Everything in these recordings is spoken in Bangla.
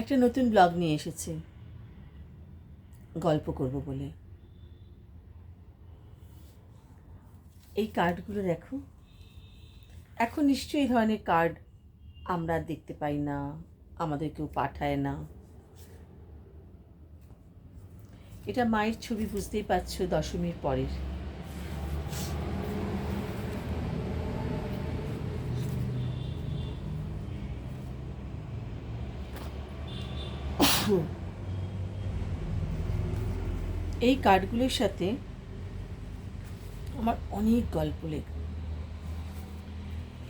একটা নতুন ব্লগ নিয়ে এসেছি গল্প করব বলে। এই কার্ডগুলো দেখো, এখন নিশ্চয়ই এই ধরনের কার্ড আমরা দেখতে পাই না, আমাদের কেউ পাঠায় না। এটা মায়ের ছবি, বুঝতেই পারছো, দশমীর পরের। এই কার্ডগুলোর সাথে আমার অনেক গল্প লেখা।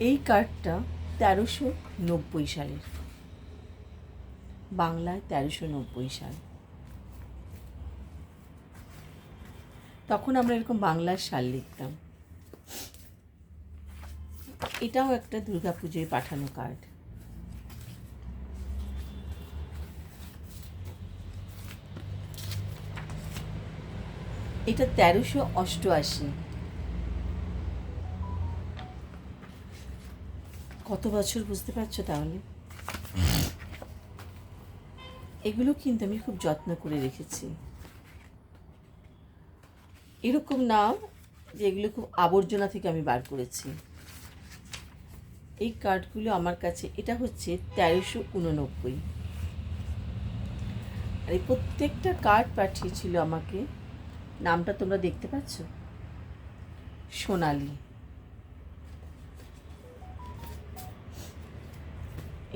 এই কার্ডটা 1390 সালের, বাংলায় 1390 সাল। তখন আমরা এরকম বাংলার সাল লিখতাম। এটাও একটা দুর্গাপুজোয় পাঠানো কার্ড। এটা 1388। কত বছর, বুঝতে পারছো তাহলে? এগুলো কিন্তু আমি খুব যত্ন করে রেখেছি। এরকম না যে এগুলো খুব আবর্জনা থেকে আমি বার করেছি। এই কার্ডগুলো আমার কাছে, এটা হচ্ছে 1389। আর এই প্রত্যেকটা কার্ড পাঠিয়েছিল আমাকে, নামটা তোমরা দেখতে পাচ্ছ, সোনালি।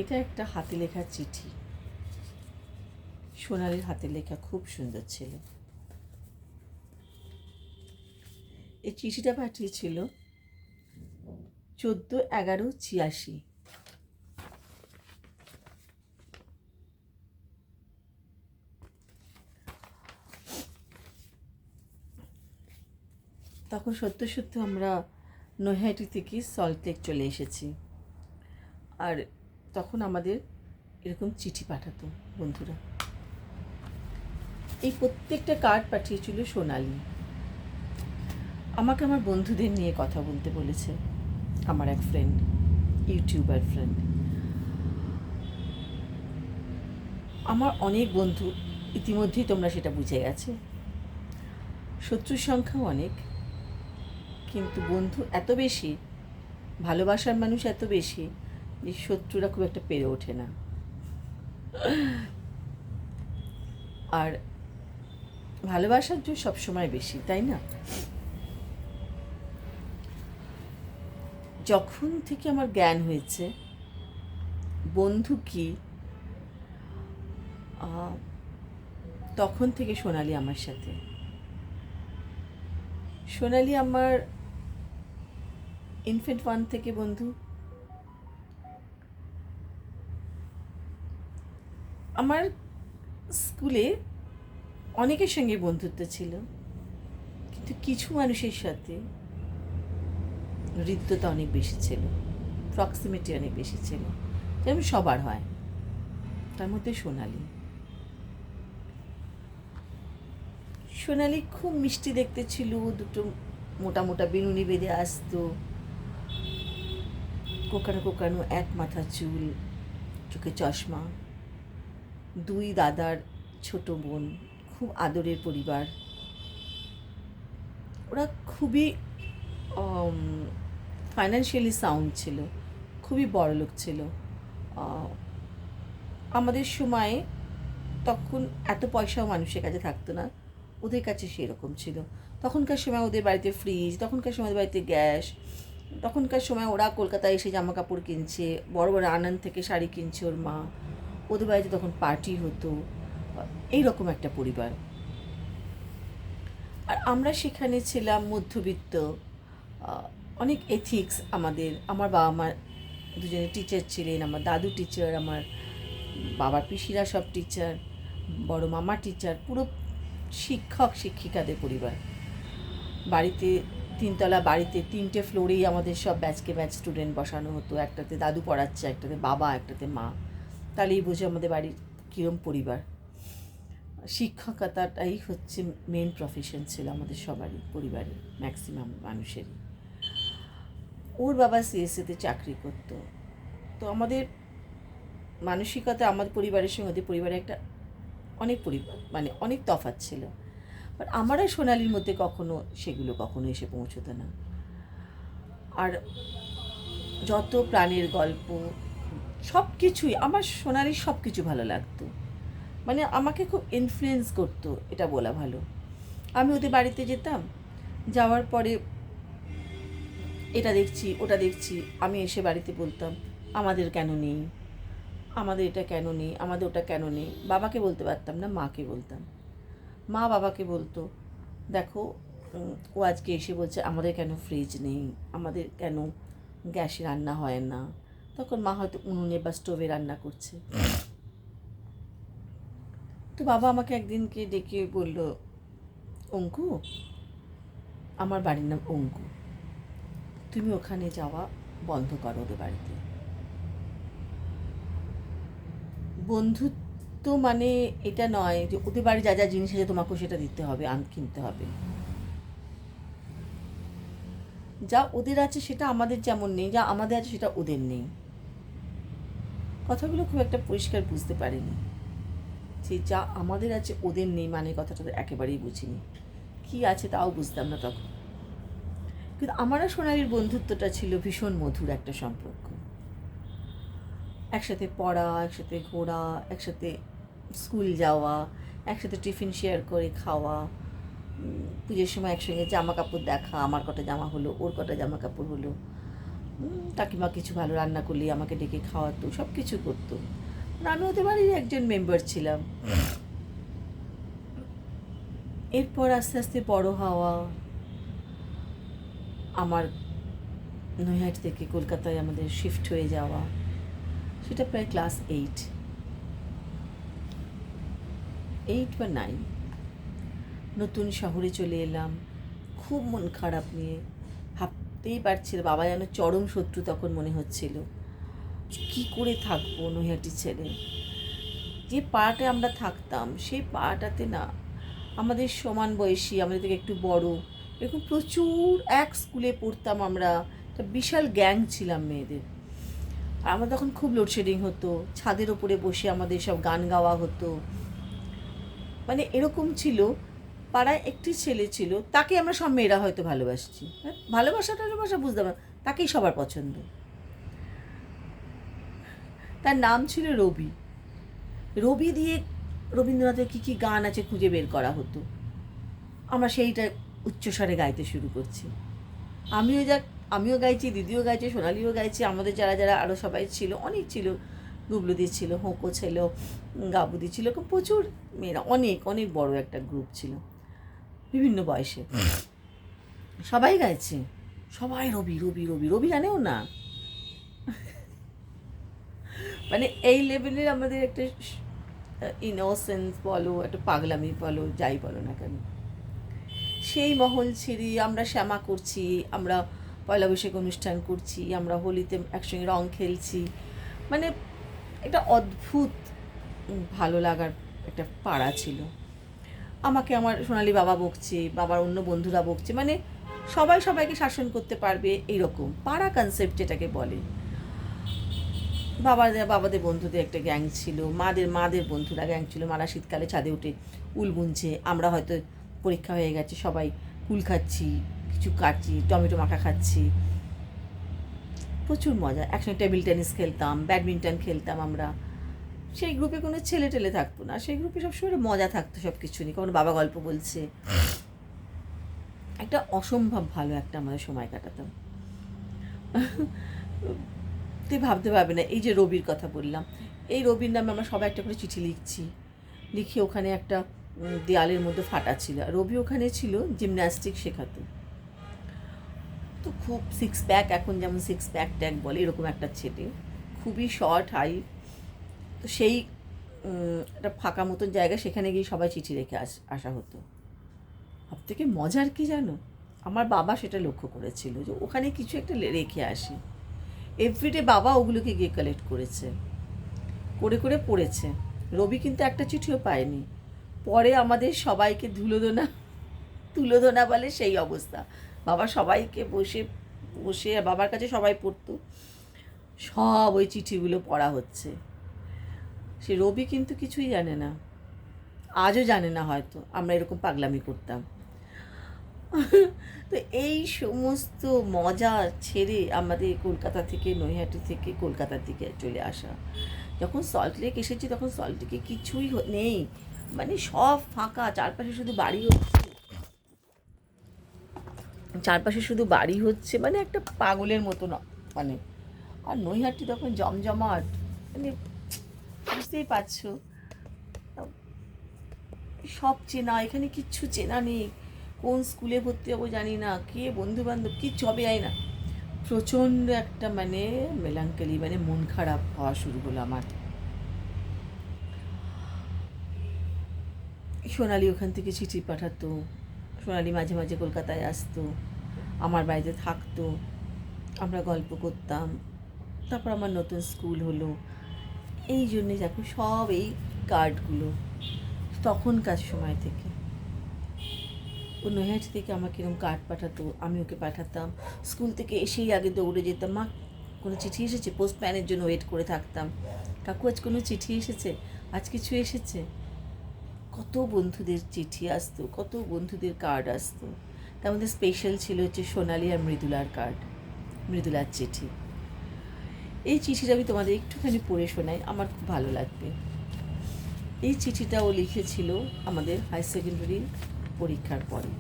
এটা একটা হাতে লেখা চিঠি, সোনালির হাতে লেখা, খুব সুন্দর ছিল। এই চিঠিটা পাঠিয়েছিল 14/11/86। তখন সত্য সত্য আমরা নৈহাটি থেকে সল্টলেক চলে এসেছি। আর তখন আমাদের এরকম চিঠি পাঠাতো বন্ধুরা। এই প্রত্যেকটা কার্ড পাঠিয়েছিল সোনালি। আমাকে আমার বন্ধুদের নিয়ে কথা বলতে বলেছে, আমার এক ফ্রেন্ড, ইউটিউবার ফ্রেন্ড। আমার অনেক বন্ধু, ইতিমধ্যেই তোমরা সেটা বুঝে গেছো। শত্রুর সংখ্যাও অনেক, কিন্তু বন্ধু এত বেশি, ভালোবাসার মানুষ এত বেশি যে শত্রুরা খুব একটা পেরে ওঠে না। আর ভালোবাসার জন্য সবসময় বেশি, তাই না? যখন থেকে আমার জ্ঞান হয়েছে বন্ধু কি, তখন থেকে সোনালি আমার সাথে। সোনালি আমার ইনফেন্ট 1 থেকে বন্ধু। আমার স্কুলে অনেকের সঙ্গে বন্ধুত্ব ছিল, কিন্তু কিছু মানুষের সাথে হৃদ্যতা অনেক বেশি ছিল, প্রক্সিমিটি অনেক বেশি ছিল, যেমন সবার হয়। তার মধ্যে সোনালি। সোনালি খুব মিষ্টি দেখতে ছিল, দুটো মোটা মোটা বিনুনি বেঁধে আসতো, কোকানো কোকানো এক মাথা চুল, চোখে চশমা, দুই দাদার ছোট বোন, খুব আদরের পরিবার। ওরা খুবই ফাইন্যান্সিয়ালি সাউন্ড ছিল, খুবই বড়লোক ছিল। আমাদের সময়ে তখন এত পয়সাও মানুষের কাছে থাকতো না, ওদের কাছে সেরকম ছিল। তখনকার সময় ওদের বাড়িতে ফ্রিজ, তখনকার সময় ওদের বাড়িতে গ্যাস, তখনকার সময় ওরা কলকাতায় এসে জামা কাপড় কিনছে, বড় বড় আনন্দ থেকে শাড়ি কিনছে ওর মা, ওদের বাড়িতে তখন পার্টি হতো। এইরকম একটা পরিবার। আর আমরা সেখানে ছিলাম মধ্যবিত্ত। অনেক এথিক্স আমাদের। আমার বাবা মা দুজনে টিচার ছিলেন, আমার দাদু টিচার, আমার বাবার পিসিরা সব টিচার, বড় মামা টিচার, পুরো শিক্ষক শিক্ষিকাদের পরিবার। বাড়িতে, তিনতলা বাড়িতে 3টে ফ্লোরেই আমাদের সব ব্যাচকে ব্যাচ স্টুডেন্ট বসানো হতো। একটাতে দাদু পড়াচ্ছে, একটাতে বাবা, একটাতে মা। তাহলেই বোঝো আমাদের বাড়ির কীরম পরিবার। শিক্ষকতাটাই হচ্ছে মেন প্রফেশন ছিল আমাদের সবারই, পরিবারের ম্যাক্সিমাম মানুষেরই। ওর বাবা সিএসসিতে চাকরি করতো। তো আমাদের মানসিকতা আমাদের পরিবারের সঙ্গে ওদের পরিবারে একটা অনেক মানে অনেক তফাৎ ছিল। বাট আমার আর সোনালির মধ্যে সেগুলো কখনো এসে পৌঁছতো না। আর যত প্রাণের গল্প সব কিছুই আমার সোনালির সব কিছু ভালো লাগতো, মানে আমাকে খুব ইনফ্লুয়েন্স করতো, এটা বলা ভালো। আমি ওদের বাড়িতে যেতাম, যাওয়ার পরে এটা দেখছি ওটা দেখছি, আমি এসে বাড়িতে বলতাম আমাদের কেন নেই, আমাদের এটা কেন নেই, আমাদের ওটা কেন নেই। বাবাকে বলতে পারতাম না, মাকে বলতাম। মা বাবাকে বলতো দেখো ও আজকে এসে বলছে আমাদের কেন ফ্রিজ নেই, আমাদের কেন গ্যাসে রান্না হয় না। তখন মা হয়তো উনুনে বা স্টোভে রান্না করছে। তো বাবা আমাকে একদিনকে ডেকে বলল, অঙ্কু, আমার বাড়ির নাম অঙ্কু, তুমি ওখানে যাওয়া বন্ধ করো ওদের বাড়িতে। বন্ধুত্ব মানে এটা নয় যে ওদের বাড়ি যা যা জিনিস আছে তোমাকেও সেটা দিতে হবে, কিনতে হবে। যা ওদের আছে সেটা আমাদের যেমন নেই, যা আমাদের আছে সেটা ওদের নেই। কথাগুলো খুব একটা পরিষ্কার বুঝতে পারিনি, যে যা আমাদের আছে ওদের নেই মানে কথাটা তো একেবারেই বুঝিনি। কি আছে তাও বুঝতাম না তখন। কিন্তু আমার আর সোনালির বন্ধুত্বটা ছিল ভীষণ মধুর একটা সম্পর্ক। একসাথে পড়া, একসাথে ঘোরা, একসাথে স্কুল যাওয়া, একসাথে টিফিন শেয়ার করে খাওয়া, পুজোর সময় একসঙ্গে জামা কাপড় দেখা, আমার কটা জামা হলো, ওর কটা জামা কাপড় হলো, কাকিমা কিছু ভালো রান্না করলে আমাকে ডেকে খাওয়াতো, সব কিছু করতো। আমি ওদের বাড়ির একজন মেম্বার ছিলাম। এরপর আস্তে আস্তে বড় হওয়া, আমার নৈহাটি থেকে কলকাতায় আমাদের শিফট হয়ে যাওয়া, সেটা প্রায় ক্লাস 8 বা 9। নতুন শহরে চলে এলাম, খুব মন খারাপ নিয়ে, ভাবতেই পারছিল, বাবা যেন চরম শত্রু তখন মনে হচ্ছিল। কি করে থাকবো নৈহাটি ছেড়ে। যে পাড়াটায় আমরা থাকতাম সেই পাড়াটাতে না আমাদের সমান বয়সী, আমাদের থেকে একটু বড়, এরকম প্রচুর এক স্কুলে পড়তাম আমরা, একটা বিশাল গ্যাং ছিলাম মেয়েদের। আর আমার তখন খুব লোডশেডিং হতো, ছাদের ওপরে বসে আমাদের সব গান গাওয়া হতো। মানে এরকম ছিল, পাড়ায় একটি ছেলে ছিল, তাকে আমরা সব মেয়েরা হয়তো ভালোবাসছি, হ্যাঁ ভালোবাসা বুঝতাম না, তাকেই সবার পছন্দ। তার নাম ছিল রবি। রবি দিয়ে রবীন্দ্রনাথের কী কী গান আছে খুঁজে বের করা হতো, আমরা সেইটা উচ্চস্বরে গাইতে শুরু করছি। আমিও গাইছি, দিদিও গাইছে, সোনালিও গাইছে, আমাদের যারা যারা আরও সবাই ছিল, অনেক ছিল, গুবলুদি ছিল, হোঁকো ছিল, গাবুদি ছিল, এরকম প্রচুর মেয়েরা, অনেক অনেক বড় একটা গ্রুপ ছিল, বিভিন্ন বয়সে সবাই গাইছে, সবাই রবি রবি রবি রবি জানেও না। মানে এই লেভেলের আমাদের একটা ইনোসেন্স বলো, একটা পাগলামি বলো, যাই বলো না কেন, সেই মহল ছেড়ে আমরা শ্যামা করছি, আমরা পয়লা বৈশাখ অনুষ্ঠান করছি, আমরা হোলিতে একসঙ্গে রং খেলছি, মানে একটা অদ্ভুত ভালো লাগার একটা পাড়া ছিল। আমাকে আমার সোনালি বাবা বকছে, বাবার অন্য বন্ধুরা বকছে, মানে সবাই সবাইকে শাসন করতে পারবে এইরকম পাড়া কনসেপ্ট যেটাকে বলে। বাবাদের বন্ধুদের একটা গ্যাং ছিল, মাদের বন্ধুরা গ্যাং ছিল, মারা শীতকালে ছাদে উঠে উল বুনছে, আমরা হয়তো পরীক্ষা হয়ে গেছে সবাই কুল খাচ্ছি, কিছু কাটছি, টমেটো মাখা খাচ্ছি, প্রচুর মজা। একসঙ্গে টেবিল টেনিস খেলতাম, ব্যাডমিন্টন খেলতাম আমরা। সেই গ্রুপে কোনো ছেলে টেলে থাকতো না, সেই গ্রুপে সবসময় মজা থাকতো, সব কিছু নিয়ে, কখনো বাবা গল্প বলছে, একটা অসম্ভব ভালো একটা আমাদের সময় কাটাতাম। তুই ভাবতে পারবে না, এই যে রবির কথা বললাম, এই রবির নামে আমরা সবাই একটা করে চিঠি লিখছি, লিখে ওখানে একটা দেয়ালের মধ্যে ফাটা ছিল, রবি ওখানে ছিল জিমন্যাস্টিক শেখাতো। তো খুব সিক্স প্যাক, এখন যেমন সিক্স প্যাক ট্যাক বলে, এরকম একটা ছেলে, খুবই শর্ট হাই। তো সেই একটা ফাঁকা মতন জায়গা, সেখানে গিয়ে সবাই চিঠি রেখে আসা হতো। সব থেকে মজার কি জানো, আমার বাবা সেটা লক্ষ্য করেছিল যে ওখানে কিছু একটা রেখে আসে। এভরিডে বাবা ওগুলোকে গিয়ে কালেক্ট করেছে, করে করে পড়েছে। রবি কিন্তু একটা চিঠিও পায়নি। পরে আমাদের সবাইকে তুলোদোনা বলে সেই অবস্থা। বাবা সবাইকে বসে বসে বাবার কাছে সবাই পড়তো, সব ওই চিঠিগুলো পড়া হচ্ছে। সে রবি কিন্তু কিছুই জানে না, আজও জানে না হয়তো আমরা এরকম পাগলামি করতাম। তো এই সমস্ত মজা ছেড়ে আমাদের কলকাতা থেকে, নৈহাটি থেকে কলকাতার দিকে চলে আসা। যখন সল্টলেক এসেছি তখন সল্টলেকে কিছুই নেই, মানে সব ফাঁকা, চারপাশে শুধু বাড়ি হচ্ছে, চারপাশে শুধু বাড়ি হচ্ছে, মানে একটা পাগলের মতো না মানে। আর নৈহাটি তখন জমজমাট, মানে বুঝতেই পারছো, সব চেনা, এখানে কিচ্ছু চেনা নেই। কোন স্কুলে ভর্তি হবো জানি না, কে বন্ধু বান্ধব কিচ্ছু হবে জানি না। প্রচণ্ড একটা মানে মেলাঙ্কালি, মানে মন খারাপ হওয়া শুরু হলো আমার। সোনালি ওখান থেকে চিঠি পাঠাতো, সোনালি মাঝে মাঝে কলকাতায় আসতো, আমার বাড়িতে থাকতো, আমরা গল্প করতাম। তারপর আমার নতুন স্কুল হলো, এই জন্যে দেখো সব এই কার্ডগুলো তখনকার সময় থেকে। ও নৈহাটি থেকে আমাকে এরকম কার্ড পাঠাতো, আমি ওকে পাঠাতাম। স্কুল থেকে এসেই আগে দৌড়ে যেতাম, মা কোনো চিঠি এসেছে, পোস্টম্যানের জন্য ওয়েট করে থাকতাম, কাকু আজ কোনো চিঠি এসেছে, আজ কিছু এসেছে। কত বন্ধুদের চিঠি আসতো, কত বন্ধুদের কার্ড আসতো। তার মধ্যে স্পেশাল ছিল হচ্ছে সোনালি আর মৃদুলার কার্ড, মৃদুলার চিঠি। এই চিঠিটা আমি তোমাদের একটুখানি পড়ে শোনাই, আমার খুব ভালো লাগবে। এই চিঠিটা ও লিখেছিল আমাদের হাই সেকেন্ডারি পরীক্ষার পরে।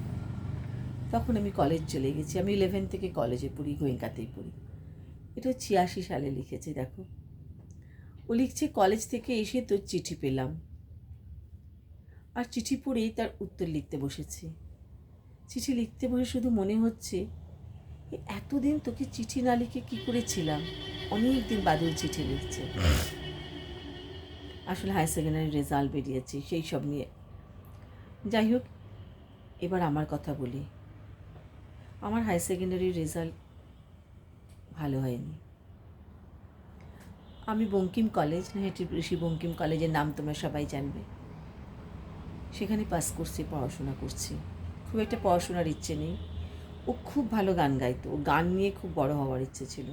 তখন আমি কলেজ চলে গেছি, আমি 11 থেকে কলেজে পড়ি, গোয়েঙ্কাতেই পড়ি। এটা 86 সালে লিখেছে, দেখো। ও লিখছে, কলেজ থেকে এসে তোর চিঠি পেলাম, আর চিঠি পড়েই তার উত্তর লিখতে বসেছি। চিঠি লিখতে বসে শুধু মনে হচ্ছে, এতদিন তোকে চিঠি না লিখে কী করেছিলাম। অনেক দিন বাদেও চিঠি লিখছে। আসলে হায়ার সেকেন্ডারি রেজাল্ট বেরিয়েছে, সেই সব নিয়ে। যাই হোক, এবার আমার কথা বলি। আমার হায়ার সেকেন্ডারির রেজাল্ট ভালো হয়নি। আমি বঙ্কিম কলেজ, নৈহাটি ঋষি বঙ্কিম কলেজের নাম তোমরা সবাই জানবে, সেখানে পাস করছি, পড়াশোনা করছি। খুব একটা পড়াশোনার ইচ্ছে নেই। ও খুব ভালো গান গাইতো, ও গান নিয়ে খুব বড় হওয়ার ইচ্ছে ছিল।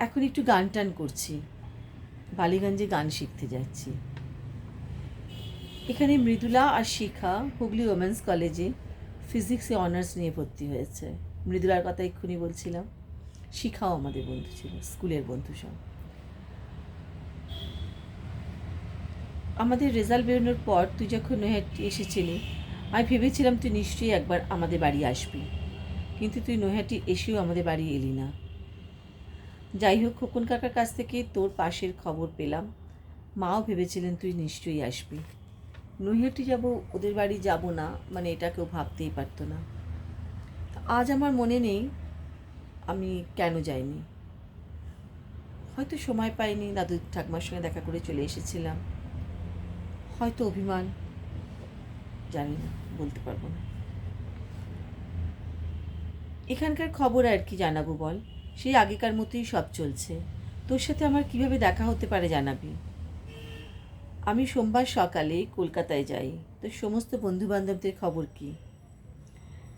এখন একটু গান টান করছি, বালিগঞ্জে গান শিখতে যাচ্ছি। এখানে মৃদুলা আর শিখা হুগলি ওমেন্স কলেজে ফিজিক্সে অনার্স নিয়ে ভর্তি হয়েছে। মৃদুলার কথা এক্ষুনি বলছিলাম। শিখাও আমাদের বন্ধু ছিল, স্কুলের বন্ধু সব। আমাদের রেজাল্ট বেরোনোর পর তুই যখন নৈহাটি এসেছিলি, আমি ভেবেছিলাম তুই নিশ্চয়ই একবার আমাদের বাড়ি আসবি, কিন্তু তুই নৈহাটি এসেও আমাদের বাড়ি এলি না। যাই হোক, খোকন কাকার কাছ থেকে তোর পাশের খবর পেলাম, মাও ভেবেছিলেন তুই নিশ্চয়ই আসবি। নৈহাটি যাব, ওদের বাড়ি যাব না, মানে এটা কেউ ভাবতেই পারতো না। আজ আমার মনে নেই আমি কেন যাইনি। হয়তো সময় পাইনি, দাদু ঠাকুমার সঙ্গে দেখা করে চলে এসেছিলাম, হয়তো অভিমান, জানি না, বলতে পারবো না। এখানকার খবর আর কি জানাবো বল, সেই আগেকার মতোই সব চলছে। তোর সাথে আমার কিভাবে দেখা হতে পারে জানাবি। আমি সোমবার সকালে কলকাতায় যাই, তো সমস্ত বন্ধুবান্ধবদের খবর কি,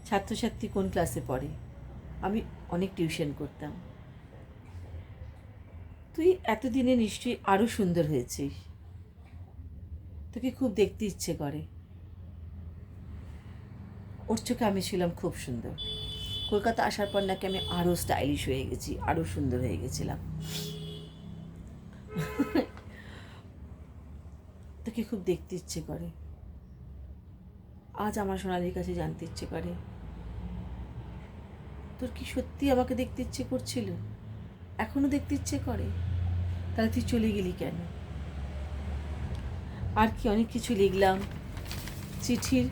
ছাত্রছাত্রী কোন ক্লাসে পড়ে। আমি অনেক টিউশন করতাম। তুই এতদিনে নিশ্চয়ই আরও সুন্দর হয়েছিস, তোকে খুব দেখতে ইচ্ছে করে। ওর চোখে আমি ছিলাম খুব সুন্দর। কলকাতা আসার পর নাকি আমি আরও স্টাইলিশ হয়ে গেছি, আরও সুন্দর হয়ে গেছিলাম। তোকে খুব দেখতে ইচ্ছে করে। আজ আমার সোনালির কাছে জানতে ইচ্ছে করে, তোর কি সত্যি আমাকে দেখতে ইচ্ছে করছিল, এখনও দেখতে ইচ্ছে করে? তাহলে তুই চলে গেলি কেন? আর কি অনেক কিছু লিখলাম, চিঠির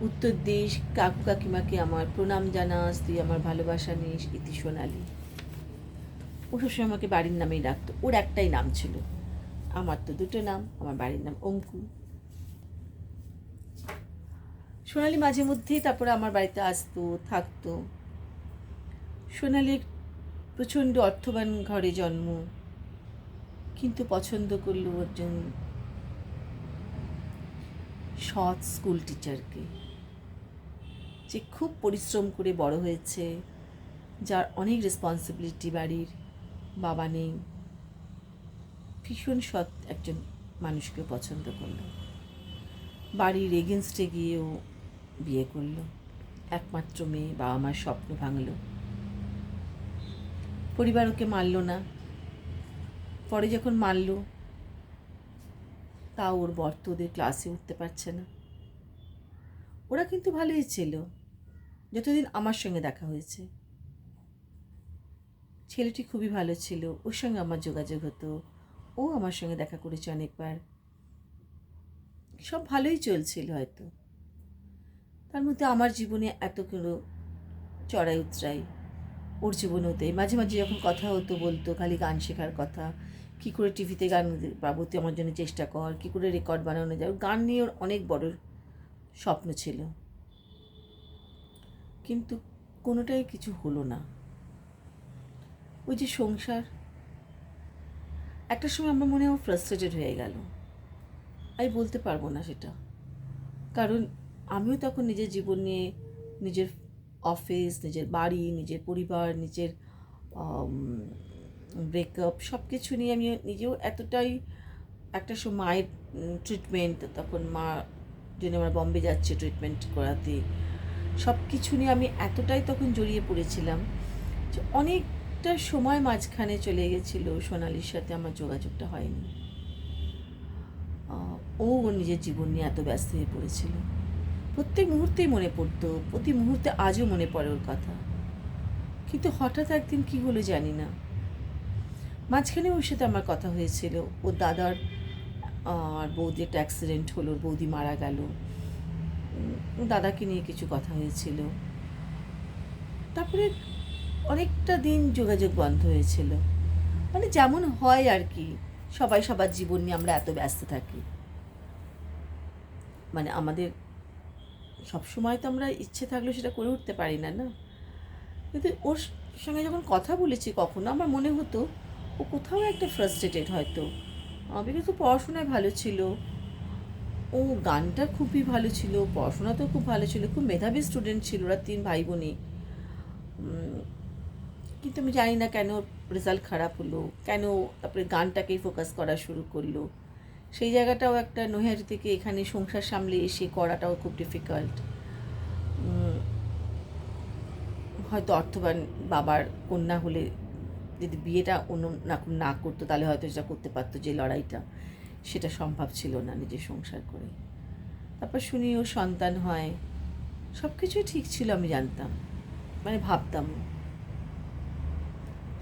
উত্তর দিস, কাকু কাকিমাকে আমার প্রণাম জানাস, তুই আমার ভালোবাসা নিস, ইতি সোনালি। ও সবসময় আমাকে বাড়ির নামেই ডাকতো, ওর একটাই নাম ছিল, আমার তো দুটো নাম, আমার বাড়ির নাম অঙ্কু। সোনালি মাঝে মধ্যেই তারপরে আমার বাড়িতে আসতো, থাকতো। সোনালি প্রচণ্ড অর্থবান ঘরে জন্ম, কিন্তু পছন্দ করলো একজন সৎ স্কুল টিচারকে, যে খুব পরিশ্রম করে বড় হয়েছে, যার অনেক রেসপন্সিবিলিটি, বাড়ির বাবা নেই, ভীষণ সৎ একজন মানুষকে পছন্দ করলো, বাড়ির এগেনস্টে গিয়েও বিয়ে করলো, একমাত্র মেয়ে, বাবা মার স্বপ্ন ভাঙলো। পরিবার ওকে মানল না, পরে যখন মানল তাও ওর বর তো ওদের ক্লাসে উঠতে পারছে না। ওরা কিন্তু ভালোই ছিল যতদিন আমার সঙ্গে দেখা হয়েছে। ছেলেটি খুবই ভালো ছিল, ওর সঙ্গে আমার যোগাযোগ হতো, ও আমার সঙ্গে দেখা করেছে অনেকবার, সব ভালোই চলছিল হয়তো। তার মধ্যে আমার জীবনে এতগুলো চড়াই উতরাই, ওর জীবনে হতে মাঝে মাঝে যখন কথা হতো বলতো খালি গান শেখার কথা, কী করে টিভিতে গান পাবো, তুই আমার জন্য চেষ্টা কর, কী করে রেকর্ড বানানো যায়। গান নিয়ে ওর অনেক বড় স্বপ্ন ছিল, কিন্তু কোনোটাই কিছু হলো না। ওই যে সংসার, একটা সময় আমার মনে হয় ফ্রাস্ট্রেটেড হয়ে গেল। আমি বলতে পারবো না সেটা, কারণ আমিও তখন নিজের জীবন নিয়ে, নিজের অফিস, নিজের বাড়ি, নিজের পরিবার, নিজের ব্রেকআপ সব কিছু নিয়ে আমি নিজেও এতটাই, একটা সময় মায়ের ট্রিটমেন্ট, তখন মা জন্য আমরা বম্বে যাচ্ছে ট্রিটমেন্ট করাতে, সব কিছু নিয়ে আমি এতটাই তখন জড়িয়ে পড়েছিলাম যে অনেকটা সময় মাঝখানে চলে গেছিলো, সোনালির সাথে আমার যোগাযোগটা হয়নি। ও নিজের জীবন নিয়ে এত ব্যস্ত হয়ে পড়েছিল, প্রত্যেক মুহূর্তেই মনে পড়তো, প্রতি মুহূর্তে আজও মনে পড়ে ওর কথা। কিন্তু হঠাৎ একদিন কী হলো জানি না, মাঝখানে ওর সাথে আমার কথা হয়েছিল, ওর দাদার আর বৌদি একটা অ্যাক্সিডেন্ট হলো, ওর বৌদি মারা গেল, দাদাকে নিয়ে কিছু কথা হয়েছিল। তারপরে অনেকটা দিন যোগাযোগ বন্ধ হয়েছিল, মানে যেমন হয় আর কি, সবাই সবার জীবন নিয়ে আমরা এত ব্যস্ত থাকি, মানে আমাদের সবসময় তো আমরা ইচ্ছে থাকলেও সেটা করে উঠতে পারি না, না। কিন্তু ওর সঙ্গে যখন কথা বলেছি কখনো আমার মনে হতো ও কোথাও একটা ফ্রাস্ট্রেটেড হয়তো, বিকজ তো পড়াশোনায় ভালো ছিল, ও গানটা খুবই ভালো ছিল, পড়াশোনাতেও খুব ভালো ছিল, খুব মেধাবী স্টুডেন্ট ছিল, ওরা 3 ভাই বোনই। কিন্তু আমি জানি না কেন রেজাল্ট খারাপ হলো, কেন তারপরে গানটাকেই ফোকাস করা শুরু করলো। সেই জায়গাটাও একটা, নৈহাটি থেকে এখানে সংসার সামলে এসে করাটাও খুব ডিফিকাল্ট। হয়তো অর্থবান বাবার কন্যা হলে যদি বিয়েটা অন্য না করতো তাহলে হয়তো সেটা করতে পারতো, যে লড়াইটা, সেটা সম্ভব ছিল না নিজের সংসার করে। তারপর শুনি ও সন্তান হয়, সব কিছুই ঠিক ছিল আমি জানতাম, মানে ভাবতাম।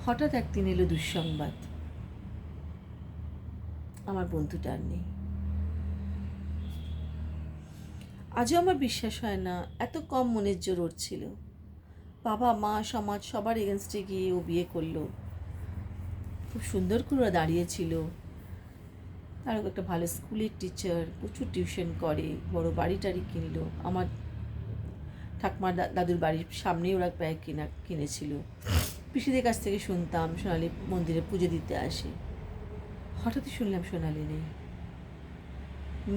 হঠাৎ একদিন এলো দুঃসংবাদ, আমার বন্ধুটা আর নেই। আজও আমার বিশ্বাস হয় না এত কম মনের জোর ওর ছিল। বাবা মা সমাজ সবার এগেনস্টে গিয়ে ও বিয়ে করলো, খুব সুন্দর করে ওরা দাঁড়িয়েছিল, আর একটা ভালো স্কুলের টিচার, প্রচুর টিউশন করে, বড় বাড়ি টাড়ি কিনলো, আমার ঠাকুমার দাদুর বাড়ির সামনেই ওরা প্রায় কিনেছিল। পিসিদের কাছ থেকে শুনতাম সোনালি মন্দিরে পুজো দিতে আসে। হঠাৎই শুনলাম সোনালি নেই,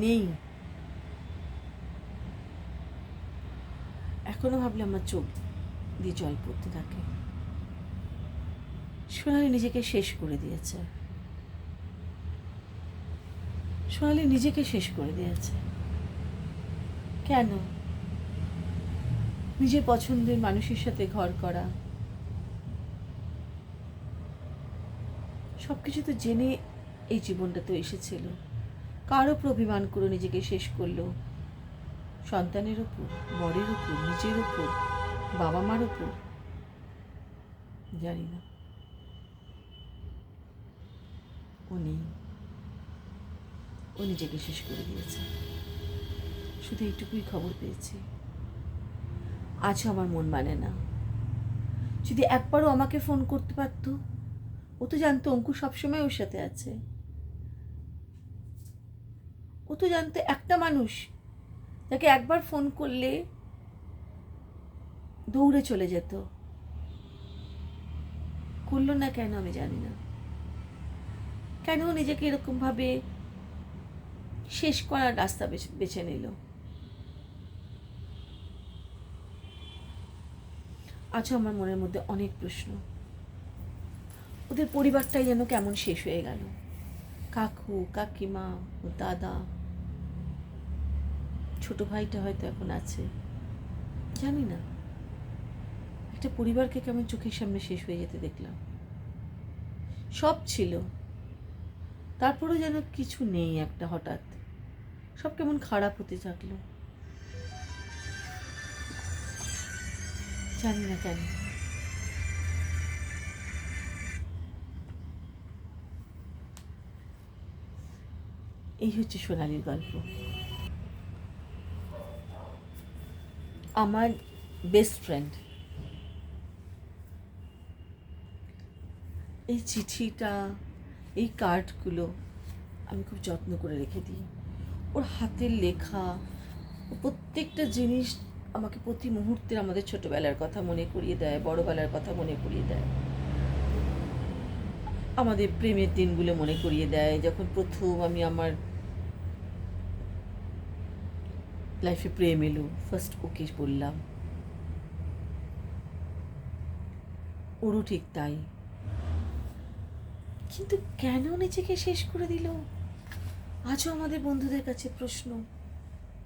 নেই। এখনো ভাবলে আমার চোখ দিয়ে জল পড়তে থাকে। সোনালি নিজেকে শেষ করে দিয়েছে, সোনালি নিজেকে শেষ করে দিয়েছে। কেন? নিজের পছন্দের মানুষের সাথে ঘর করা, সব কিছু তো জেনে এই জীবনটা তো এসেছিল, কার ওপর অভিমান করে নিজেকে শেষ করলো? সন্তানের ওপর, বরের ওপর, নিজের ওপর, বাবা মার ওপর, জানি না। ও নেই, ও নিজেকে শেষ করে দিয়েছে। শুধু এইটুকুই খবর পেয়েছি। আজও আমার মন মানে না। যদি একবারও আমাকে ফোন করতে পারতো, ও তো জানতো অঙ্কু সবসময় ওর সাথে আছে, ও তো জানতো একটা মানুষ যাকে একবার ফোন করলে দৌড়ে চলে যেত। করলো না কেন আমি জানি না, কেন নিজেকে এরকমভাবে শেষ করার রাস্তা বেছে নিল। আজও আমার মনের মধ্যে অনেক প্রশ্ন। ওদের পরিবারটাই যেন কেমন শেষ হয়ে গেল, কাকু কাকিমা ও দাদা, ছোট ভাইটা হয়তো এখন আছে, জানি না। একটা পরিবারকে কেমন চোখের সামনে শেষ হয়ে যেতে দেখলাম। সব ছিল, তারপরেও যেন কিছু নেই, একটা হঠাৎ সব কেমন খারাপ হতে থাকলো, জানি না কেন। এই হচ্ছে সোনালির গল্প। আমার বেস্ট ফ্রেন্ড। এই চিঠিটা, এই কার্ডগুলো আমি খুব যত্ন করে রেখে দিই। ওর হাতের লেখা, প্রত্যেকটা জিনিস আমাকে প্রতি মুহূর্তে আমাদের ছোটবেলার কথা মনে করিয়ে দেয়, বড়বেলার কথা মনে করিয়ে দেয়, আমাদের প্রেমের দিনগুলো মনে করিয়ে দেয়, যখন প্রথম আমি আমার লাইফে প্রেম এলো, ফার্স্ট ওকে বললাম। ওরও ঠিক তাই। কিন্তু কেন নিজেকে শেষ করে দিল, আজও আমাদের বন্ধুদের কাছে প্রশ্ন,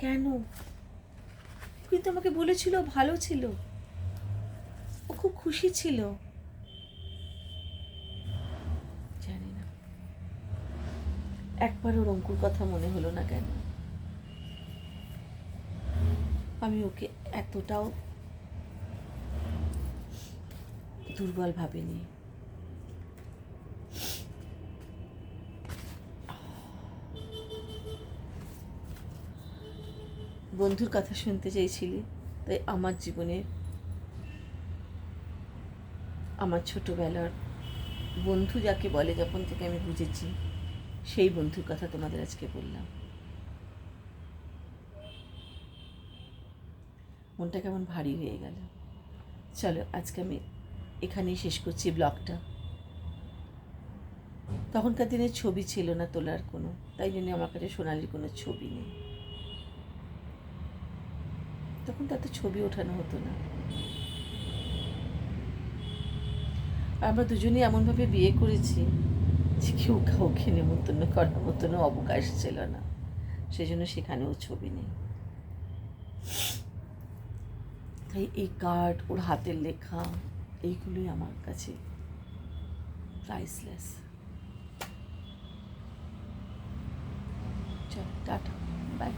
কেন? কিন্তু আমাকে বলেছিল ভালো ছিল, ও খুব খুশি ছিল, জানি না। একবার ওর অঙ্কুর কথা মনে হলো না কেন? আমি ওকে এতটাও দুর্বল ভাবিনি। বন্ধুর কথা শুনতে চেয়েছিলি, তাই আমার জীবনের, আমার ছোটবেলার বন্ধু যাকে বলে, যখন থেকে আমি বুঝেছি, সেই বন্ধুর কথা তোমাদের আজকে বললাম। মনটা কেমন ভারী হয়ে গেল। চলো আজকে আমি এখানেই শেষ করছি ব্লগটা। তখনকার দিনে ছবি ছিল না তোলার কোনো, তাই জন্য আমার কাছে সোনালির কোনো ছবি নেই। তখন তাতে ছবি ওঠানো হতো না। আমরা দুজনেই এমনভাবে বিয়ে করেছি যে কেউ কাউকে নেমন্তন্ন করার মতনও অবকাশ ছিল না, সেই জন্য সেখানেও ছবি নেই। তাই এই কার্ড, ওর হাতের লেখা, এইগুলোই আমার কাছে প্রাইসলেস। চল টাটা, বাই।